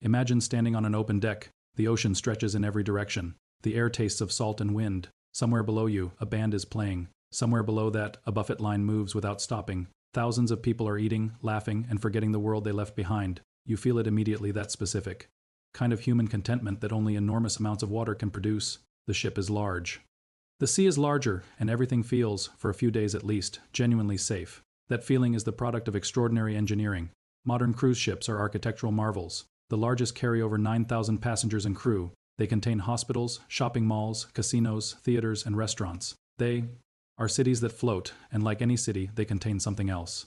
Imagine standing on an open deck. The ocean stretches in every direction. The air tastes of salt and wind. Somewhere below you, a band is playing. Somewhere below that, a buffet line moves without stopping. Thousands of people are eating, laughing, and forgetting the world they left behind. You feel it immediately, that specific kind of human contentment that only enormous amounts of water can produce. The ship is large. The sea is larger, and everything feels, for a few days at least, genuinely safe. That feeling is the product of extraordinary engineering. Modern cruise ships are architectural marvels. The largest carry over 9,000 passengers and crew. They contain hospitals, shopping malls, casinos, theaters, and restaurants. They are cities that float, and like any city, they contain something else.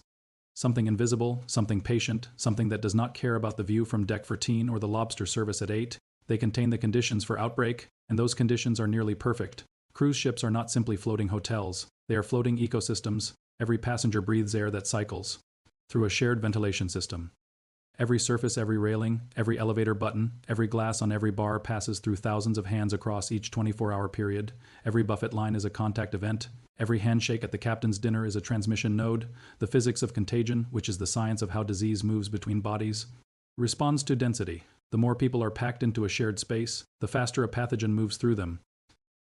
Something invisible, something patient, something that does not care about the view from deck 14 or the lobster service at 8. They contain the conditions for outbreak, and those conditions are nearly perfect. Cruise ships are not simply floating hotels. They are floating ecosystems. Every passenger breathes air that cycles through a shared ventilation system. Every surface, every railing, every elevator button, every glass on every bar passes through thousands of hands across each 24-hour period. Every buffet line is a contact event. Every handshake at the captain's dinner is a transmission node. The physics of contagion, which is the science of how disease moves between bodies, responds to density. The more people are packed into a shared space, the faster a pathogen moves through them.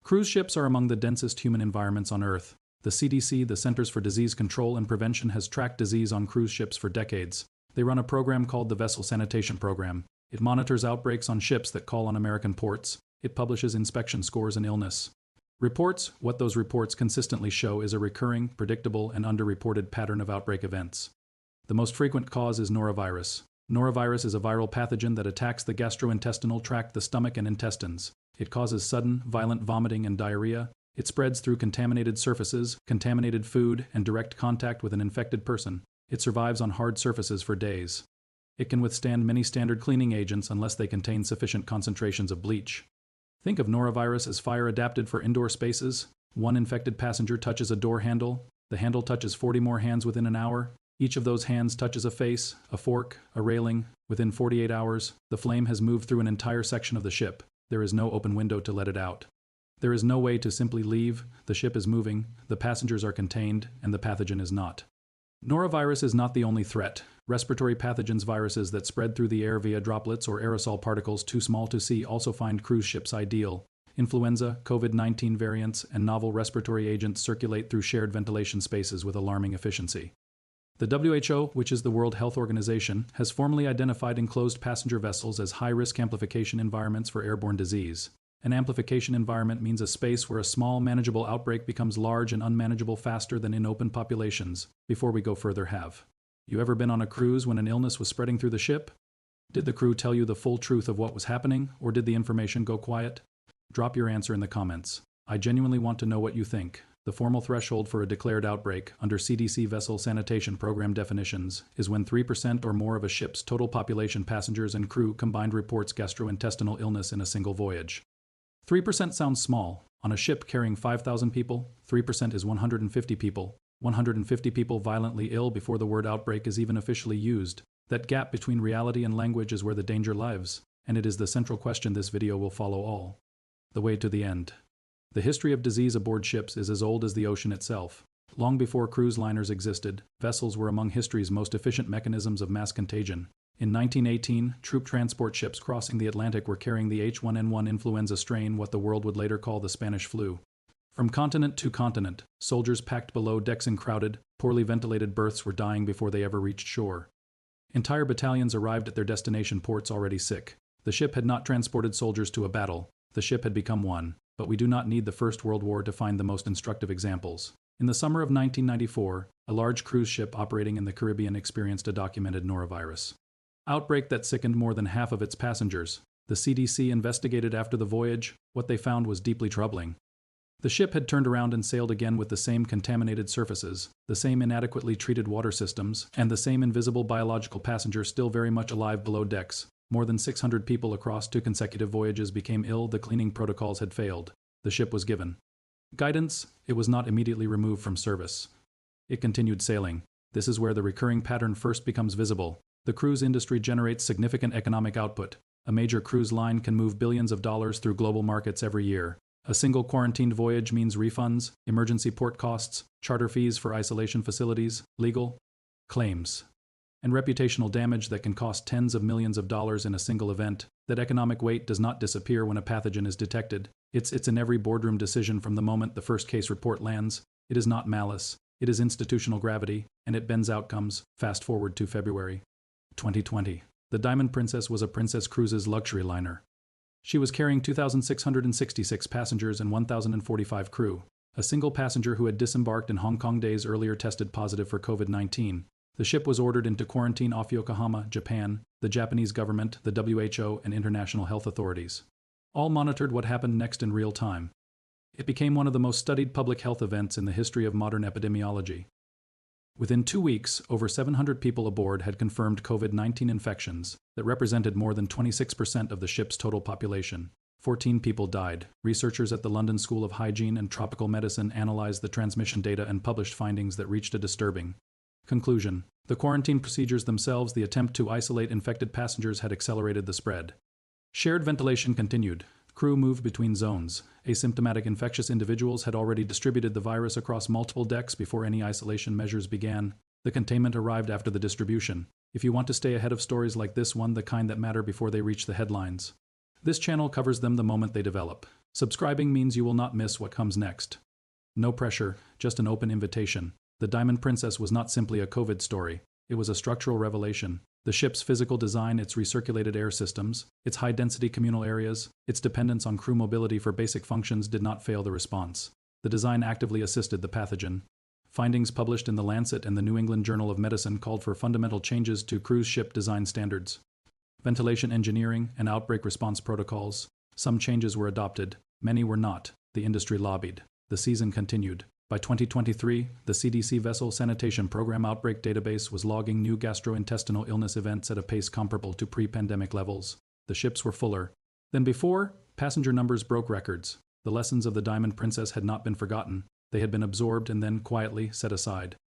Cruise ships are among the densest human environments on Earth. The CDC, the Centers for Disease Control and Prevention, has tracked disease on cruise ships for decades. They run a program called the Vessel Sanitation Program. It monitors outbreaks on ships that call on American ports. It publishes inspection scores and illness reports. What those reports consistently show is a recurring, predictable, and underreported pattern of outbreak events. The most frequent cause is Norovirus. Norovirus is a viral pathogen that attacks the gastrointestinal tract, the stomach, and intestines. It causes sudden, violent vomiting and diarrhea. It spreads through contaminated surfaces, contaminated food, and direct contact with an infected person. It survives on hard surfaces for days. It can withstand many standard cleaning agents unless they contain sufficient concentrations of bleach. Think of Norovirus as fire adapted for indoor spaces. One infected passenger touches a door handle. The handle touches 40 more hands within an hour. Each of those hands touches a face, a fork, a railing. Within 48 hours, the flame has moved through an entire section of the ship. There is no open window to let it out. There is no way to simply leave. The ship is moving, the passengers are contained, and the pathogen is not. Norovirus is not the only threat. Respiratory pathogens, viruses that spread through the air via droplets or aerosol particles too small to see, also find cruise ships ideal. Influenza, COVID-19 variants, and novel respiratory agents circulate through shared ventilation spaces with alarming efficiency. The WHO, which is the World Health Organization, has formally identified enclosed passenger vessels as high-risk amplification environments for airborne disease. An amplification environment means a space where a small, manageable outbreak becomes large and unmanageable faster than in open populations. Before we go further, have you ever been on a cruise when an illness was spreading through the ship? Did the crew tell you the full truth of what was happening, or did the information go quiet? Drop your answer in the comments. I genuinely want to know what you think. The formal threshold for a declared outbreak, under CDC Vessel Sanitation Program definitions, is when 3% or more of a ship's total population, passengers and crew combined, reports gastrointestinal illness in a single voyage. 3% sounds small. On a ship carrying 5,000 people, 3% is 150 people. 150 people violently ill before the word outbreak is even officially used. That gap between reality and language is where the danger lives, and it is the central question this video will follow all the way to the end. The history of disease aboard ships is as old as the ocean itself. Long before cruise liners existed, vessels were among history's most efficient mechanisms of mass contagion. In 1918, troop transport ships crossing the Atlantic were carrying the H1N1 influenza strain, what the world would later call the Spanish flu. From continent to continent, soldiers packed below decks in crowded, poorly ventilated berths were dying before they ever reached shore. Entire battalions arrived at their destination ports already sick. The ship had not transported soldiers to a battle. The ship had become one. But we do not need the First World War to find the most instructive examples. In the summer of 1994, a large cruise ship operating in the Caribbean experienced a documented norovirus outbreak that sickened more than half of its passengers. The CDC investigated after the voyage. What they found was deeply troubling. The ship had turned around and sailed again with the same contaminated surfaces, the same inadequately treated water systems, and the same invisible biological passenger still very much alive below decks. More than 600 people across 2 consecutive voyages became ill. The cleaning protocols had failed. The ship was given guidance. It was not immediately removed from service. It continued sailing. This is where the recurring pattern first becomes visible. The cruise industry generates significant economic output. A major cruise line can move billions of dollars through global markets every year. A single quarantined voyage means refunds, emergency port costs, charter fees for isolation facilities, legal claims. and reputational damage that can cost tens of millions of dollars in a single event. That economic weight does not disappear when a pathogen is detected. It's in every boardroom decision from the moment the first case report lands. It is not malice. It is institutional gravity, and it bends outcomes. Fast forward to February 2020. The Diamond Princess was a Princess Cruises luxury liner. She was carrying 2,666 passengers and 1,045 crew. A single passenger who had disembarked in Hong Kong days earlier tested positive for COVID-19. The ship was ordered into quarantine off Yokohama, Japan. The Japanese government, the WHO, and international health authorities all monitored what happened next in real time. It became one of the most studied public health events in the history of modern epidemiology. Within 2 weeks, over 700 people aboard had confirmed COVID-19 infections that represented more than 26% of the ship's total population. 14 people died. Researchers at the London School of Hygiene and Tropical Medicine analyzed the transmission data and published findings that reached a disturbing conclusion. The quarantine procedures themselves, the attempt to isolate infected passengers, had accelerated the spread. Shared ventilation continued. Crew moved between zones. Asymptomatic infectious individuals had already distributed the virus across multiple decks before any isolation measures began. The containment arrived after the distribution. If you want to stay ahead of stories like this one, the kind that matter before they reach the headlines, this channel covers them the moment they develop. Subscribing means you will not miss what comes next. No pressure, just an open invitation. The Diamond Princess was not simply a COVID story. It was a structural revelation. The ship's physical design, its recirculated air systems, its high-density communal areas, its dependence on crew mobility for basic functions did not fail the response. The design actively assisted the pathogen. Findings published in The Lancet and the New England Journal of Medicine called for fundamental changes to cruise ship design standards, ventilation engineering, and outbreak response protocols. Some changes were adopted. Many were not. The industry lobbied. The season continued. By 2023, the CDC Vessel Sanitation Program Outbreak database was logging new gastrointestinal illness events at a pace comparable to pre-pandemic levels. The ships were fuller than before. Passenger numbers broke records. The lessons of the Diamond Princess had not been forgotten. They had been absorbed and then quietly set aside.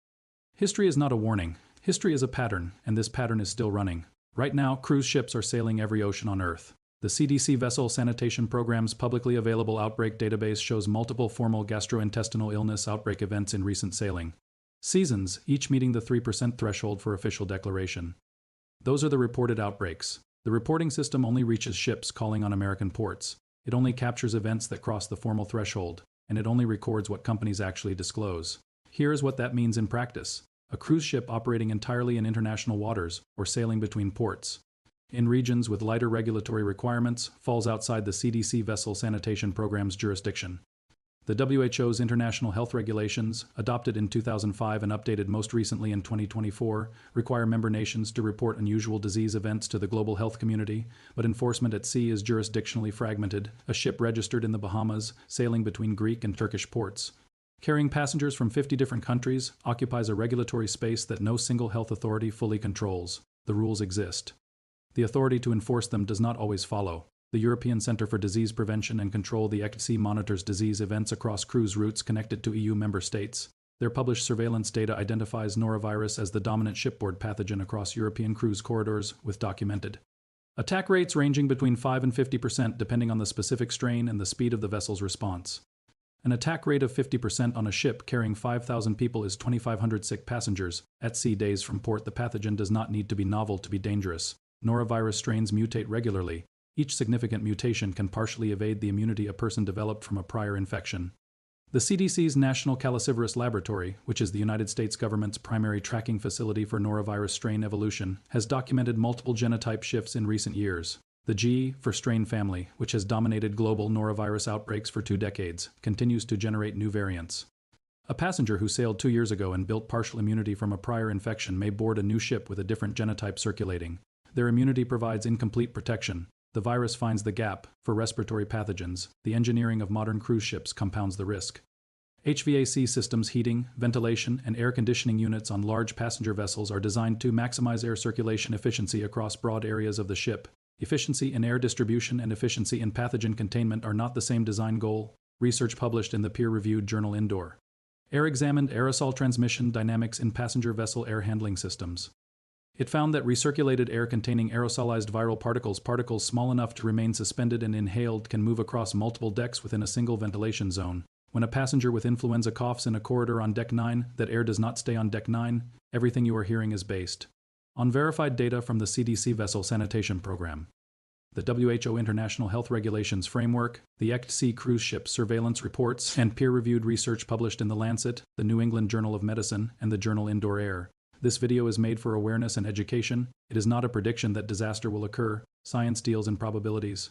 History is not a warning. History is a pattern, and this pattern is still running. Right now, cruise ships are sailing every ocean on Earth. The CDC Vessel Sanitation Program's publicly available outbreak database shows multiple formal gastrointestinal illness outbreak events in recent sailing seasons, each meeting the 3% threshold for official declaration. Those are the reported outbreaks. The reporting system only reaches ships calling on American ports. It only captures events that cross the formal threshold, and it only records what companies actually disclose. Here is what that means in practice. A cruise ship operating entirely in international waters or sailing between ports in regions with lighter regulatory requirements falls outside the CDC Vessel Sanitation Program's jurisdiction. The WHO's international health regulations, adopted in 2005 and updated most recently in 2024, require member nations to report unusual disease events to the global health community, but enforcement at sea is jurisdictionally fragmented. A ship registered in the Bahamas, sailing between Greek and Turkish ports, carrying passengers from 50 different countries, occupies a regulatory space that no single health authority fully controls. The rules exist. The authority to enforce them does not always follow. The European Centre for Disease Prevention and Control, the ECDC, monitors disease events across cruise routes connected to EU member states. Their published surveillance data identifies Norovirus as the dominant shipboard pathogen across European cruise corridors, with documented attack rates ranging between 5 and 50% depending on the specific strain and the speed of the vessel's response. An attack rate of 50% on a ship carrying 5,000 people is 2,500 sick passengers. At sea days from port, the pathogen does not need to be novel to be dangerous. Norovirus strains mutate regularly. Each significant mutation can partially evade the immunity a person developed from a prior infection. The CDC's National Calicivirus Laboratory, which is the United States government's primary tracking facility for norovirus strain evolution, has documented multiple genotype shifts in recent years. The G for strain family, which has dominated global norovirus outbreaks for 2 decades, continues to generate new variants. A passenger who sailed 2 years ago and built partial immunity from a prior infection may board a new ship with a different genotype circulating. Their immunity provides incomplete protection. The virus finds the gap. For respiratory pathogens, the engineering of modern cruise ships compounds the risk. HVAC systems, heating, ventilation, and air conditioning units on large passenger vessels are designed to maximize air circulation efficiency across broad areas of the ship. Efficiency in air distribution and efficiency in pathogen containment are not the same design goal. Research published in the peer-reviewed journal Indoor Air examined aerosol transmission dynamics in passenger vessel air handling systems. It found that recirculated air containing aerosolized viral particles small enough to remain suspended and inhaled, can move across multiple decks within a single ventilation zone. When a passenger with influenza coughs in a corridor on deck 9, that air does not stay on deck 9. Everything you are hearing is based On verified data from the CDC Vessel Sanitation Program, the WHO International Health Regulations Framework, the ECT-C cruise ship surveillance reports, and peer-reviewed research published in The Lancet, the New England Journal of Medicine, and the journal Indoor Air. This video is made for awareness and education. It is not a prediction that disaster will occur. Science deals in probabilities,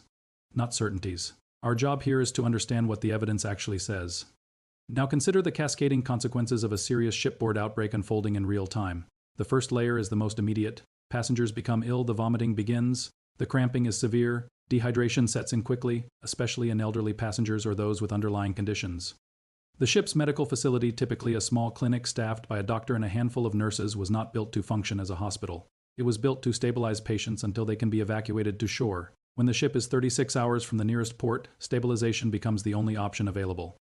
not certainties. Our job here is to understand what the evidence actually says. Now consider the cascading consequences of a serious shipboard outbreak unfolding in real time. The first layer is the most immediate. Passengers become ill, the vomiting begins, the cramping is severe, dehydration sets in quickly, especially in elderly passengers or those with underlying conditions. The ship's medical facility, typically a small clinic staffed by a doctor and a handful of nurses, was not built to function as a hospital. It was built to stabilize patients until they can be evacuated to shore. When the ship is 36 hours from the nearest port, stabilization becomes the only option available.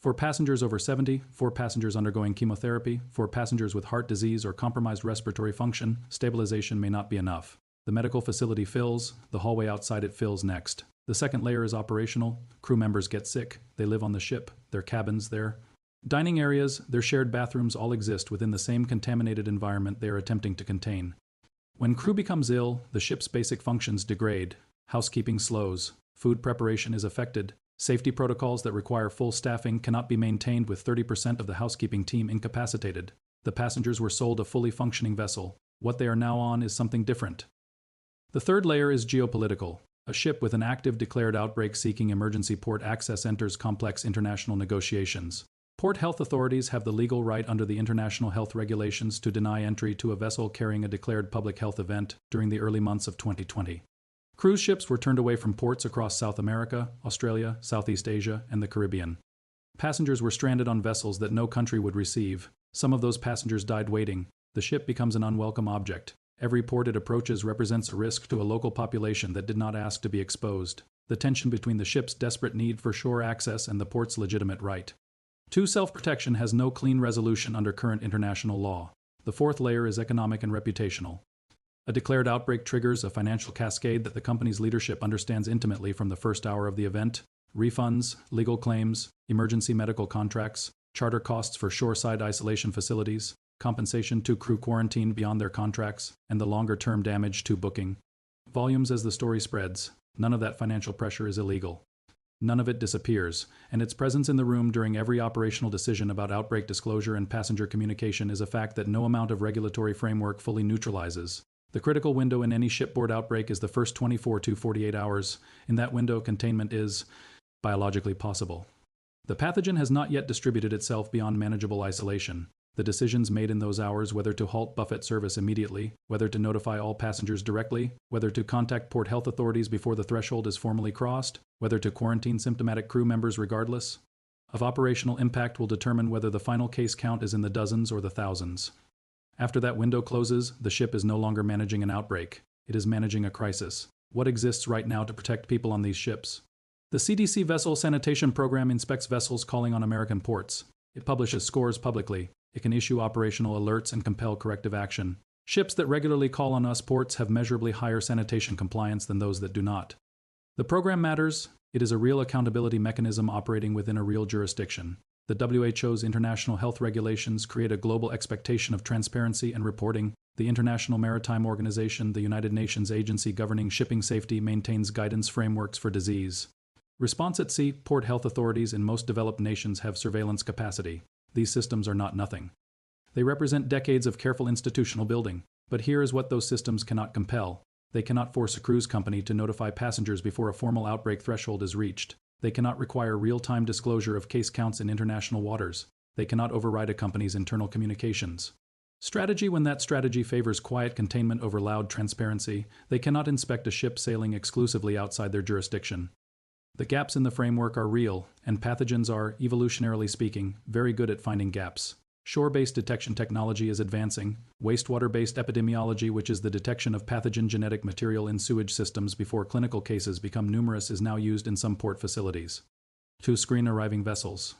For passengers over 70, for passengers undergoing chemotherapy, for passengers with heart disease or compromised respiratory function, stabilization may not be enough. The medical facility fills, the hallway outside it fills next. The second layer is operational. Crew members get sick. They live on the ship, their cabins, their dining areas, their shared bathrooms all exist within the same contaminated environment they are attempting to contain. When crew becomes ill, the ship's basic functions degrade. Housekeeping slows. Food preparation is affected. Safety protocols that require full staffing cannot be maintained with 30% of the housekeeping team incapacitated. The passengers were sold a fully functioning vessel. What they are now on is something different. The third layer is geopolitical. A ship with an active declared outbreak seeking emergency port access enters complex international negotiations. Port health authorities have the legal right under the international health regulations to deny entry to a vessel carrying a declared public health event during the early months of 2020. Cruise ships were turned away from ports across South America, Australia, Southeast Asia, and the Caribbean. Passengers were stranded on vessels that no country would receive. Some of those passengers died waiting. The ship becomes an unwelcome object. Every port it approaches represents a risk to a local population that did not ask to be exposed. The tension between the ship's desperate need for shore access and the port's legitimate right to self-protection has no clean resolution under current international law. The fourth layer is economic and reputational. A declared outbreak triggers a financial cascade that the company's leadership understands intimately from the first hour of the event. Refunds, legal claims, emergency medical contracts, charter costs for shoreside isolation facilities, compensation to crew quarantined beyond their contracts, and the longer-term damage to booking. Volumes as the story spreads. None of that financial pressure is illegal. None of it disappears, and its presence in the room during every operational decision about outbreak disclosure and passenger communication is a fact that no amount of regulatory framework fully neutralizes. The critical window in any shipboard outbreak is the first 24 to 48 hours. In that window, containment is biologically possible. The pathogen has not yet distributed itself beyond manageable isolation. The decisions made in those hours, whether to halt buffet service immediately, whether to notify all passengers directly, whether to contact port health authorities before the threshold is formally crossed, whether to quarantine symptomatic crew members regardless of operational impact, will determine whether the final case count is in the dozens or the thousands. After that window closes, the ship is no longer managing an outbreak. It is managing a crisis. What exists right now to protect people on these ships? The CDC Vessel Sanitation Program inspects vessels calling on American ports. It publishes scores publicly. It can issue operational alerts and compel corrective action. Ships that regularly call on us ports have measurably higher sanitation compliance than those that do not. The program matters. It is a real accountability mechanism operating within a real jurisdiction. The WHO's international health regulations create a global expectation of transparency and reporting. The International Maritime Organization, the United Nations agency governing shipping safety, maintains guidance frameworks for disease response at sea. Port health authorities in most developed nations have surveillance capacity. These systems are not nothing. They represent decades of careful institutional building. But here is what those systems cannot compel. They cannot force a cruise company to notify passengers before a formal outbreak threshold is reached. They cannot require real-time disclosure of case counts in international waters. They cannot override a company's internal communications strategy when that strategy favors quiet containment over loud transparency. They cannot inspect a ship sailing exclusively outside their jurisdiction. The gaps in the framework are real, and pathogens are, evolutionarily speaking, very good at finding gaps. Shore-based detection technology is advancing. Wastewater-based epidemiology, which is the detection of pathogen genetic material in sewage systems before clinical cases become numerous, is now used in some port facilities to screen arriving vessels.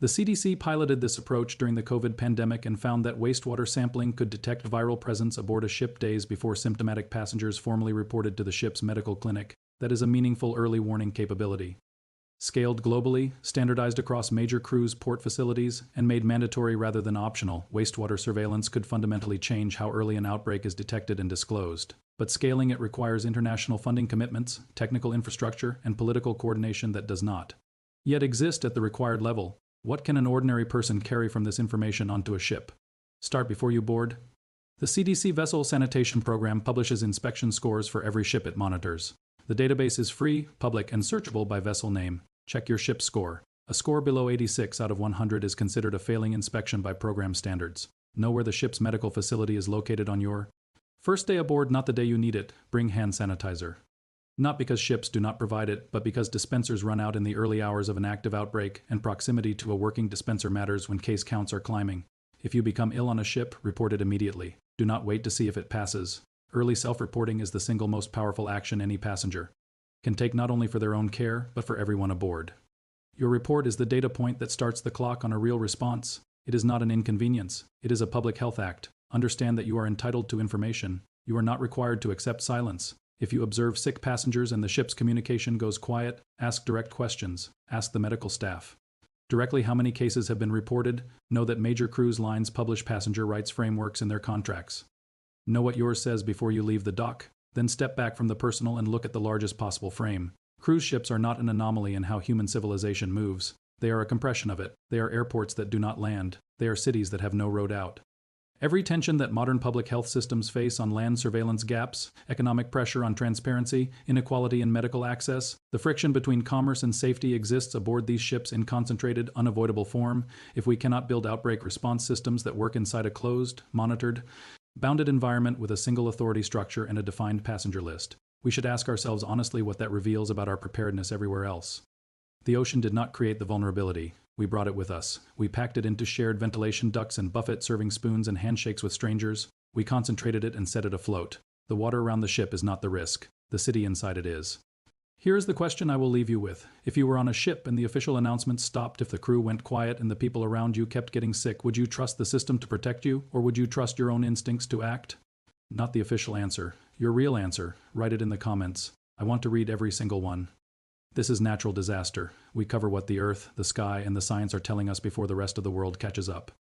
The CDC piloted this approach during the COVID pandemic and found that wastewater sampling could detect viral presence aboard a ship days before symptomatic passengers formally reported to the ship's medical clinic. That is a meaningful early warning capability. Scaled globally, standardized across major cruise port facilities, and made mandatory rather than optional, wastewater surveillance could fundamentally change how early an outbreak is detected and disclosed. But scaling it requires international funding commitments, technical infrastructure, and political coordination that does not yet exist at the required level. What can an ordinary person carry from this information onto a ship? Start before you board. The CDC Vessel Sanitation Program publishes inspection scores for every ship it monitors. The database is free, public, and searchable by vessel name. Check your ship's score. A score below 86 out of 100 is considered a failing inspection by program standards. Know where the ship's medical facility is located on your first day aboard, not the day you need it. Bring hand sanitizer. Not because ships do not provide it, but because dispensers run out in the early hours of an active outbreak, and proximity to a working dispenser matters when case counts are climbing. If you become ill on a ship, report it immediately. Do not wait to see if it passes. Early self-reporting is the single most powerful action any passenger can take, not only for their own care, but for everyone aboard. Your report is the data point that starts the clock on a real response. It is not an inconvenience. It is a public health act. Understand that you are entitled to information. You are not required to accept silence. If you observe sick passengers and the ship's communication goes quiet, ask direct questions. Ask the medical staff directly how many cases have been reported. Know that major cruise lines publish passenger rights frameworks in their contracts. Know what yours says before you leave the dock. Then step back from the personal and look at the largest possible frame. Cruise ships are not an anomaly in how human civilization moves. They are a compression of it. They are airports that do not land. They are cities that have no road out. Every tension that modern public health systems face on land surveillance gaps, economic pressure on transparency, inequality in medical access, the friction between commerce and safety exists aboard these ships in concentrated, unavoidable form. If we cannot build outbreak response systems that work inside a closed, monitored, bounded environment with a single authority structure and a defined passenger list, we should ask ourselves honestly what that reveals about our preparedness everywhere else. The ocean did not create the vulnerability. We brought it with us. We packed it into shared ventilation ducts and buffet serving spoons and handshakes with strangers. We concentrated it and set it afloat. The water around the ship is not the risk. The city inside it is. Here is the question I will leave you with. If you were on a ship and the official announcements stopped, if the crew went quiet and the people around you kept getting sick, would you trust the system to protect you, or would you trust your own instincts to act? Not the official answer. Your real answer. Write it in the comments. I want to read every single one. This is natural disaster. We cover what the earth, the sky, and the science are telling us before the rest of the world catches up.